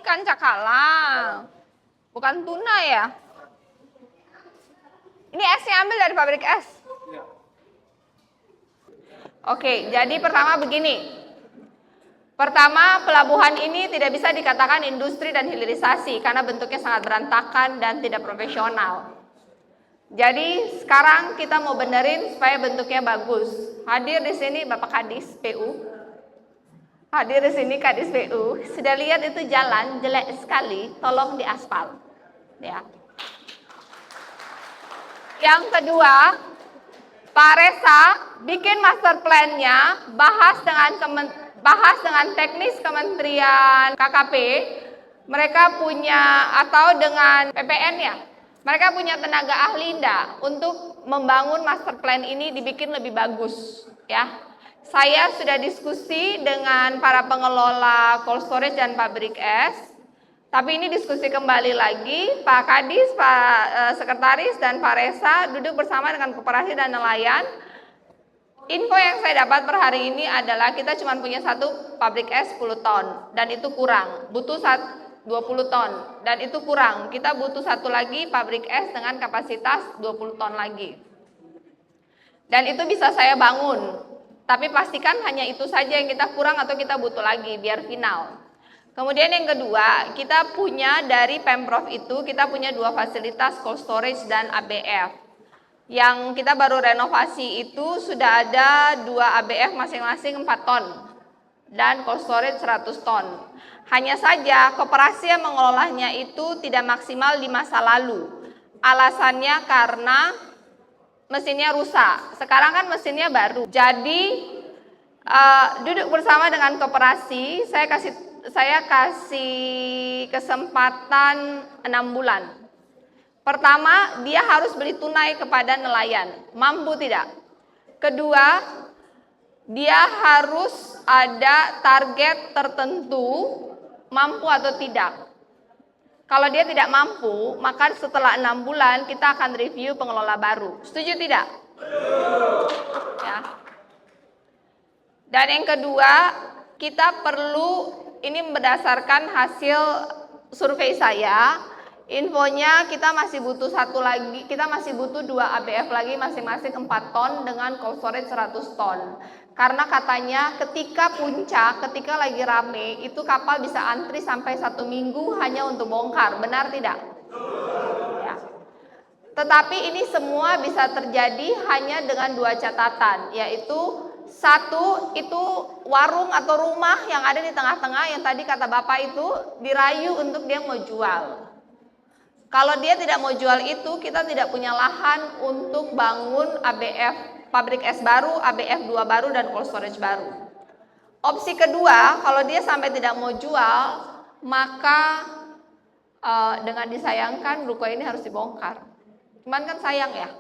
ikan cakalang. Bukan tuna ya? Ini esnya ambil dari pabrik es. Oke, jadi pertama begini. Pertama, pelabuhan ini tidak bisa dikatakan industri dan hilirisasi karena bentuknya sangat berantakan dan tidak profesional. Jadi sekarang kita mau benerin supaya bentuknya bagus. Hadir di sini Bapak Kadis PU. Hadir di sini Kadis PU. Sudah lihat itu jalan jelek sekali, tolong diaspal. Ya. Yang kedua, Pak Resa bikin master plan-nya, bahas dengan teknis Kementerian KKP, mereka punya, atau dengan PPN ya, mereka punya tenaga ahli enggak untuk membangun master plan ini dibikin lebih bagus ya. Saya sudah diskusi dengan para pengelola cold storage dan pabrik es, tapi ini diskusi kembali lagi, Pak Kadis, Pak Sekretaris dan Pak Resa duduk bersama dengan koperasi dan nelayan. Info yang saya dapat per hari ini adalah kita cuma punya satu pabrik es 10 ton dan itu kurang, butuh 20 ton dan itu kurang. Kita butuh satu lagi pabrik es dengan kapasitas 20 ton lagi. Dan itu bisa saya bangun. Tapi pastikan hanya itu saja yang kita kurang atau kita butuh lagi biar final. Kemudian yang kedua, kita punya dari Pemprov itu kita punya 2 fasilitas cold storage dan ABF. Yang kita baru renovasi itu sudah ada 2 ABF masing-masing 4 ton dan cold storage 100 ton. Hanya saja koperasi yang mengelolanya itu tidak maksimal di masa lalu. Alasannya karena mesinnya rusak. Sekarang kan mesinnya baru. Jadi duduk bersama dengan koperasi, saya kasih kesempatan 6 bulan. Pertama, dia harus beli tunai kepada nelayan. Mampu tidak? Kedua, dia harus ada target tertentu, mampu atau tidak. Kalau dia tidak mampu, maka setelah 6 bulan kita akan review pengelola baru. Setuju tidak? Ya. Dan yang kedua, kita perlu, ini berdasarkan hasil survei saya, infonya kita masih butuh satu lagi, kita masih butuh 2 ABF lagi masing-masing 4 ton dengan cold storage 100 ton. Karena katanya ketika puncak, ketika lagi rame, itu kapal bisa antri sampai 1 minggu hanya untuk bongkar. Benar tidak? Ya. Tetapi ini semua bisa terjadi hanya dengan 2 catatan, yaitu satu, itu warung atau rumah yang ada di tengah-tengah yang tadi kata Bapak itu dirayu untuk dia mau jual. Kalau dia tidak mau jual itu, kita tidak punya lahan untuk bangun ABF, pabrik es baru, ABF 2 baru, dan cold storage baru. Opsi kedua, kalau dia sampai tidak mau jual, maka dengan disayangkan ruko ini harus dibongkar. Cuman kan sayang ya.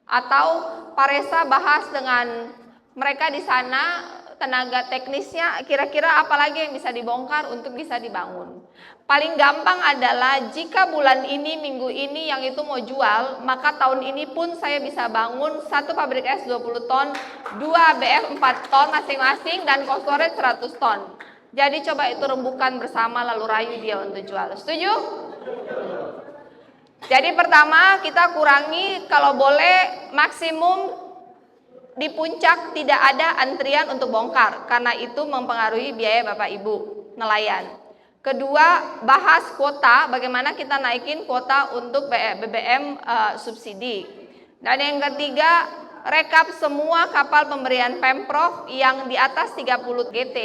Atau Pak Resa bahas dengan mereka di sana, tenaga teknisnya, kira-kira apa lagi yang bisa dibongkar untuk bisa dibangun. Paling gampang adalah jika bulan ini, minggu ini yang itu mau jual, maka tahun ini pun saya bisa bangun satu pabrik es 20 ton, 2 ABF 4 ton masing-masing, dan cold storage 100 ton. Jadi coba itu rembukan bersama lalu rayu dia untuk jual. Setuju? Jadi pertama kita kurangi kalau boleh maksimum di puncak tidak ada antrian untuk bongkar karena itu mempengaruhi biaya Bapak Ibu nelayan. Kedua, bahas kuota, bagaimana kita naikin kuota untuk BBM subsidi. Dan yang ketiga, rekap semua kapal pemberian Pemprov yang di atas 30 GT.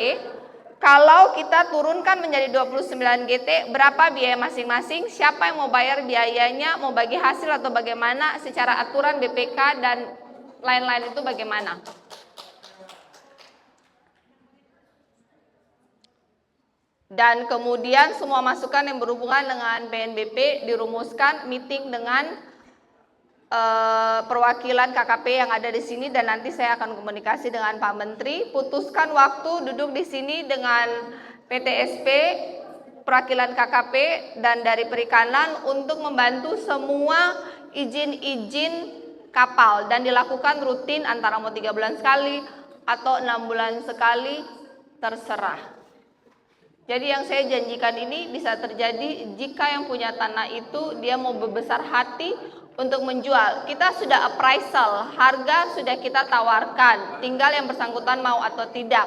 Kalau kita turunkan menjadi 29 GT, berapa biaya masing-masing, siapa yang mau bayar biayanya, mau bagi hasil atau bagaimana, secara aturan BPK dan lain-lain itu bagaimana. Dan kemudian semua masukan yang berhubungan dengan BNBP dirumuskan, meeting dengan perwakilan KKP yang ada di sini, dan nanti saya akan komunikasi dengan Pak Menteri, putuskan waktu duduk di sini dengan PTSP, perwakilan KKP dan dari perikanan untuk membantu semua izin-izin kapal dan dilakukan rutin antara mau 3 bulan sekali atau 6 bulan sekali, terserah. Jadi yang saya janjikan ini bisa terjadi jika yang punya tanah itu dia mau berbesar hati untuk menjual. Kita sudah appraisal, harga sudah kita tawarkan, tinggal yang bersangkutan mau atau tidak.